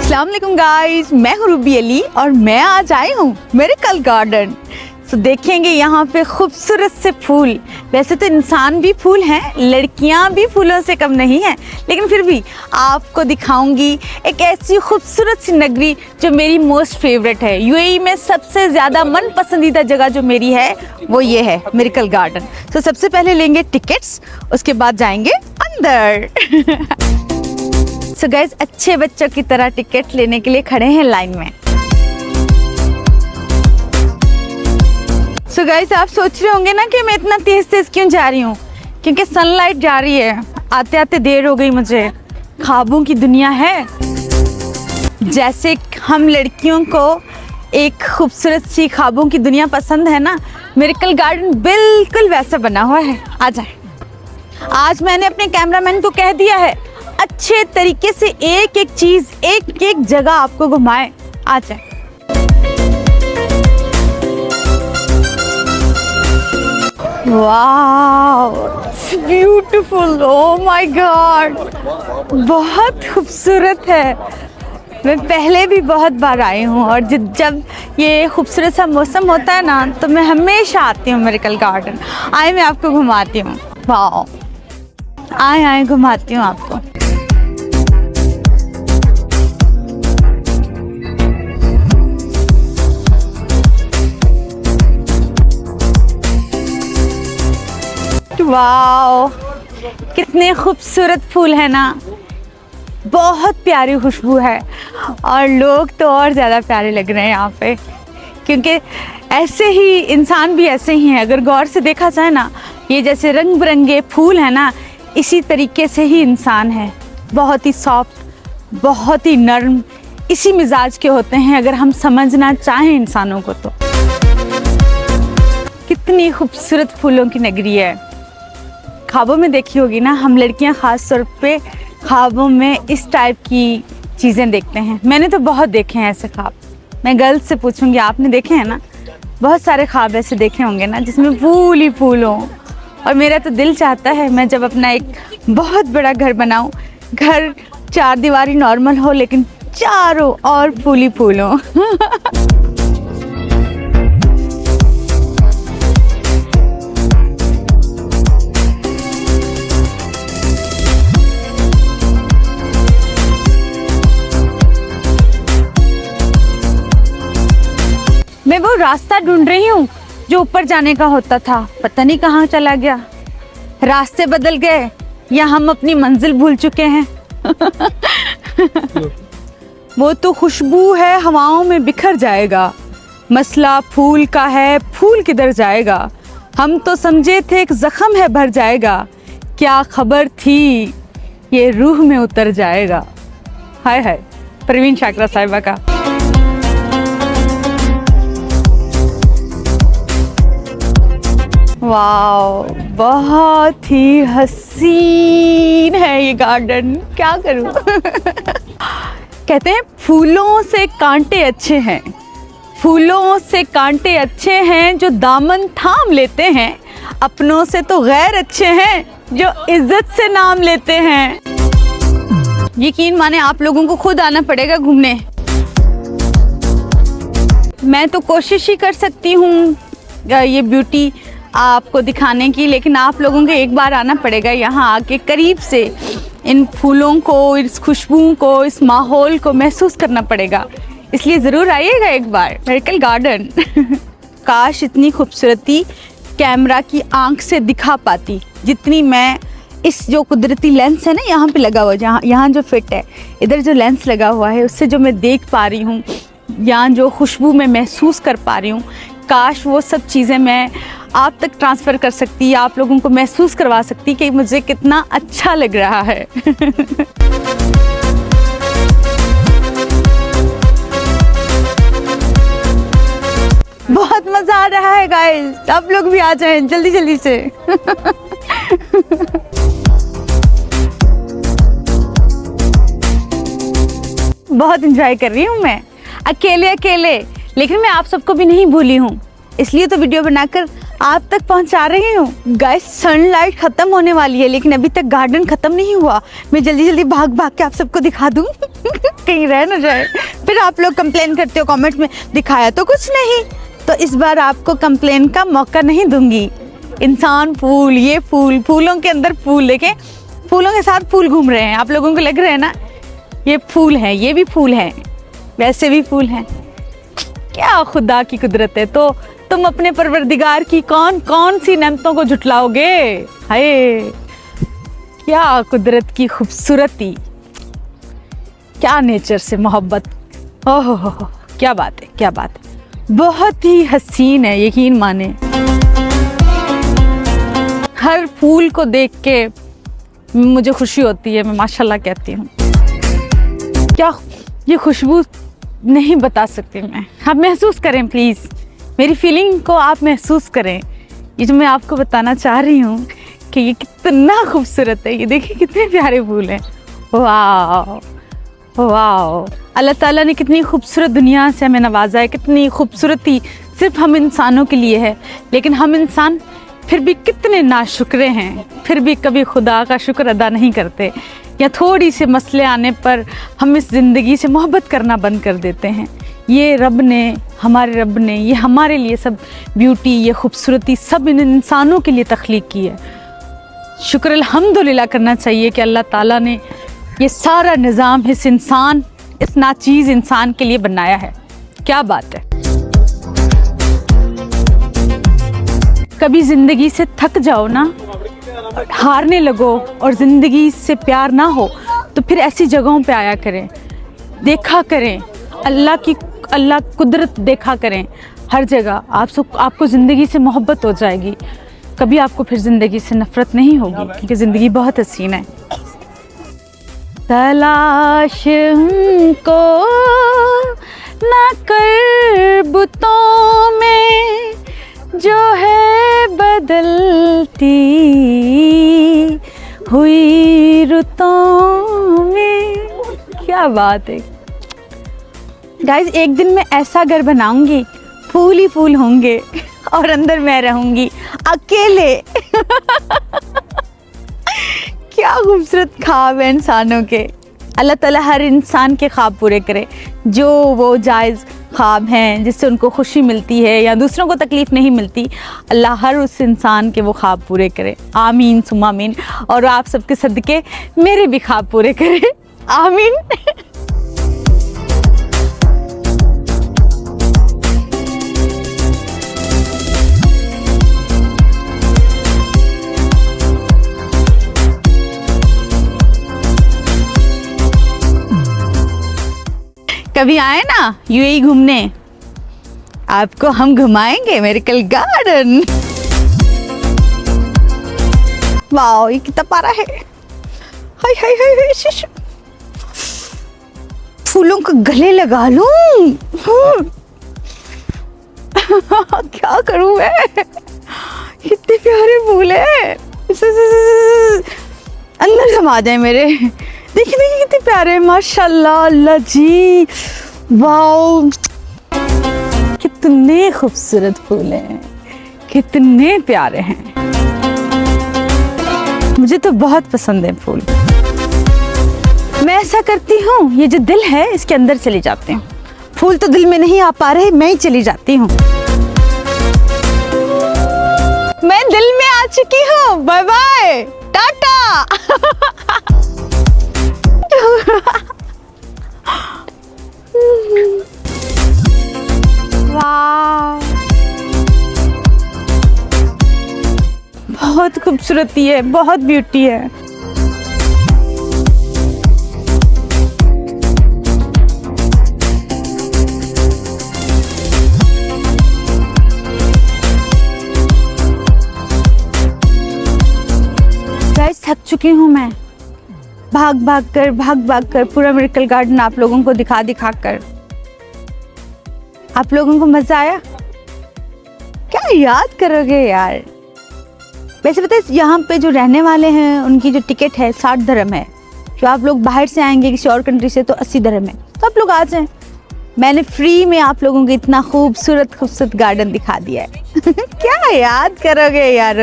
अस्सलाम वालेकुम गाइस, मैं हूँ रूबी अली और मैं आज आई हूँ मिरेकल गार्डन। तो देखेंगे यहाँ पे खूबसूरत से फूल। वैसे तो इंसान भी फूल हैं, लड़कियाँ भी फूलों से कम नहीं हैं, लेकिन फिर भी आपको दिखाऊंगी एक ऐसी खूबसूरत सी नगरी जो मेरी मोस्ट फेवरेट है। यूएई में सबसे ज़्यादा मन पसंदीदा जगह जो मेरी है वो ये है मिरेकल गार्डन। तो सबसे पहले लेंगे टिकट्स, उसके बाद जाएंगे अंदर। सो गाइस, अच्छे बच्चों की तरह टिकट लेने के लिए खड़े हैं लाइन में। सो गाइस, आप सोच रहे होंगे ना कि मैं इतना तेज तेज क्यों जा रही हूँ, क्योंकि सनलाइट जा रही है। आते आते देर हो गई मुझे। ख्वाबों की दुनिया है। जैसे हम लड़कियों को एक खूबसूरत सी ख्वाबों की दुनिया पसंद है ना, मिरेकल गार्डन बिल्कुल वैसा बना हुआ है। आ जाए। आज मैंने अपने कैमरामैन को कह दिया है अच्छे तरीके से एक एक चीज, एक एक जगह आपको घुमाए। आ जाए। Wow, beautiful, oh my God, बहुत खूबसूरत है। मैं पहले भी बहुत बार आई हूँ और जब ये खूबसूरत सा मौसम होता है ना, तो मैं हमेशा आती हूँ मिरेकल गार्डन। आए, मैं आपको घुमाती हूँ। वाओ, आए घुमाती हूँ आपको। वाओ, कितने खूबसूरत फूल है ना, बहुत प्यारी खुशबू है और लोग तो और ज़्यादा प्यारे लग रहे हैं यहाँ पे, क्योंकि ऐसे ही इंसान भी ऐसे ही हैं। अगर गौर से देखा जाए ना, ये जैसे रंग बिरंगे फूल है ना, इसी तरीके से ही इंसान है। बहुत ही सॉफ्ट, बहुत ही नर्म, इसी मिजाज के होते हैं अगर हम समझना चाहें इंसानों को तो। कितनी खूबसूरत फूलों की नगरी है। ख्वाबों में देखी होगी ना, हम लड़कियां ख़ास तौर पे ख्वाबों में इस टाइप की चीज़ें देखते हैं। मैंने तो बहुत देखे हैं ऐसे ख्वाब। मैं गर्ल्स से पूछूंगी, आपने देखे हैं ना? बहुत सारे ख्वाब ऐसे देखे होंगे ना जिसमें फूल ही फूल हों। और मेरा तो दिल चाहता है मैं जब अपना एक बहुत बड़ा घर बनाऊं, घर चार दीवारी नॉर्मल हो लेकिन चारों और फूल ही फूल हों। मैं वो रास्ता ढूंढ रही हूँ जो ऊपर जाने का होता था, पता नहीं कहाँ चला गया। रास्ते बदल गए या हम अपनी मंजिल भूल चुके हैं। वो तो खुशबू है, हवाओं में बिखर जाएगा। मसला फूल का है, फूल किधर जाएगा। हम तो समझे थे एक जख्म है भर जाएगा, क्या खबर थी ये रूह में उतर जाएगा। हाय हाय, परवीन शाकरा साहिबा का। वाओ, बहुत ही हसीन है ये गार्डन, क्या करूं। कहते हैं फूलों से कांटे अच्छे हैं, फूलों से कांटे अच्छे हैं जो दामन थाम लेते हैं। अपनों से तो गैर अच्छे हैं जो इज्जत से नाम लेते हैं। यकीन माने आप लोगों को खुद आना पड़ेगा घूमने। मैं तो कोशिश ही कर सकती हूँ ये ब्यूटी आपको दिखाने की, लेकिन आप लोगों को एक बार आना पड़ेगा यहाँ आके करीब से इन फूलों को, इस खुशबू को, इस माहौल को महसूस करना पड़ेगा। इसलिए ज़रूर आइएगा एक बार मिरेकल गार्डन। काश इतनी खूबसूरती कैमरा की आंख से दिखा पाती जितनी मैं इस जो कुदरती लेंस है ना यहाँ पे लगा हुआ, यहाँ जो फिट है, इधर जो लेंस लगा हुआ है उससे जो मैं देख पा रही हूँ, यहाँ जो खुशबू मैं महसूस कर पा रही हूँ, काश वो सब चीज़ें मैं आप तक ट्रांसफ़र कर सकती, आप लोगों को महसूस करवा सकती कि मुझे कितना अच्छा लग रहा है। बहुत मज़ा आ रहा है गाइस, आप लोग भी आ जाएं जल्दी जल्दी से। बहुत इंजॉय कर रही हूँ मैं अकेले अकेले, लेकिन मैं आप सबको भी नहीं भूली हूँ, इसलिए तो वीडियो बनाकर आप तक पहुंचा रही हूँ। गाइस, सनलाइट खत्म होने वाली है लेकिन अभी तक गार्डन खत्म नहीं हुआ। मैं जल्दी जल्दी भाग भाग के आप सबको दिखा दूँ। कहीं रह ना जाए। फिर आप लोग कंप्लेन करते हो कमेंट्स में, दिखाया तो कुछ नहीं। तो इस बार आपको कंप्लेन का मौका नहीं दूंगी। इंसान फूल, ये फूल, फूलों के अंदर फूल, देखें फूलों के साथ फूल घूम रहे हैं। आप लोगों को लग रहा है ना ये फूल है, ये भी फूल है, वैसे भी फूल हैं। क्या खुदा की कुदरत है। तो तुम अपने परवरदिगार की कौन कौन सी नेमतों को झुटलाओगे। हाय क्या कुदरत की खूबसूरती, क्या नेचर से मोहब्बत। ओहो क्या बात है, क्या बात है। बहुत ही हसीन है, यकीन माने। हर फूल को देख के मुझे खुशी होती है, मैं माशाल्लाह कहती हूँ। क्या ये खुशबू नहीं बता सकती मैं। आप महसूस करें प्लीज़, मेरी फीलिंग को आप महसूस करें। ये जो मैं आपको बताना चाह रही हूँ कि ये कितना खूबसूरत है। ये देखिए कितने प्यारे फूल हैं। वाह वाह, अल्लाह ताला ने कितनी खूबसूरत दुनिया से हमें नवाजा है। कितनी खूबसूरती सिर्फ हम इंसानों के लिए है, लेकिन हम इंसान फिर भी कितने नाशुक्रे हैं। फिर भी कभी खुदा का शुक्र अदा नहीं करते, या थोड़ी से मसले आने पर हम इस ज़िंदगी से मोहब्बत करना बंद कर देते हैं। ये रब ने, हमारे रब ने ये हमारे लिए सब ब्यूटी, ये खूबसूरती सब इन इंसानों के लिए तख्लीक की है। शुक्र अल्हम्दुलिल्लाह करना चाहिए कि अल्लाह ताला ने ये सारा निज़ाम इस इंसान, इस नाचीज़ इंसान के लिए बनाया है। क्या बात है। कभी ज़िंदगी से थक जाओ ना, हारने लगो और ज़िंदगी से प्यार ना हो, तो फिर ऐसी जगहों पे आया करें, देखा करें अल्लाह कुदरत देखा करें हर जगह। आपको ज़िंदगी से मोहब्बत हो जाएगी। कभी आपको फिर ज़िंदगी से नफ़रत नहीं होगी, क्योंकि ज़िंदगी बहुत हसीन है। तलाश हमको ना कर बुतों में जो है बदलती हुई रुतों में। क्या बात है गाइस। एक दिन मैं ऐसा घर बनाऊंगी, फूल ही फूल होंगे और अंदर मैं रहूंगी अकेले। क्या खूबसूरत ख्वाब है इंसानों के। अल्लाह ताला हर इंसान के ख्वाब पूरे करे, जो वो जायज़ ख्वाब हैं जिससे उनको खुशी मिलती है या दूसरों को तकलीफ़ नहीं मिलती। अल्लाह हर उस इंसान के वो ख्वाब पूरे करे। आमीन सुम्मा आमीन। और आप सबके सदके मेरे भी ख्वाब पूरे करे। आमीन। कभी आए ना यूएई घूमने, आपको हम घुमाएंगे मिरेकल गार्डन। वाओ ये कितना प्यारा है। हाय हाय हाय हाय, शिश फूलों को गले लगा लूं। क्या करूं मैं, कितने प्यारे फूल है। अंदर समा जाए मेरे। देखिए देखिए कितने प्यारे हैं, माशाल्लाह। अल्लाह जी वाओ, कितने खूबसूरत फूल हैं, कितने प्यारे हैं। मुझे तो बहुत पसंद है फूल। मैं ऐसा करती हूँ, ये जो दिल है इसके अंदर चली जाती हूँ। फूल तो दिल में नहीं आ पा रहे, मैं ही चली जाती हूँ। मैं दिल में आ चुकी हूँ। Bye bye, tata. वाह बहुत खूबसूरती है, बहुत ब्यूटी है। गाइस थक चुकी हूँ मैं, भाग भाग कर पूरा मिरेकल गार्डन आप लोगों को दिखा कर। आप लोगों को मजा आया? क्या याद करोगे यार। वैसे पता है यहाँ पे जो रहने वाले हैं उनकी जो टिकट है 60 दिरहम है। जो आप लोग बाहर से आएंगे किसी और कंट्री से तो 80 दिरहम है। तो आप लोग आ जाएं, मैंने फ्री में आप लोगों को इतना खूबसूरत गार्डन दिखा दिया है। क्या याद करोगे यार।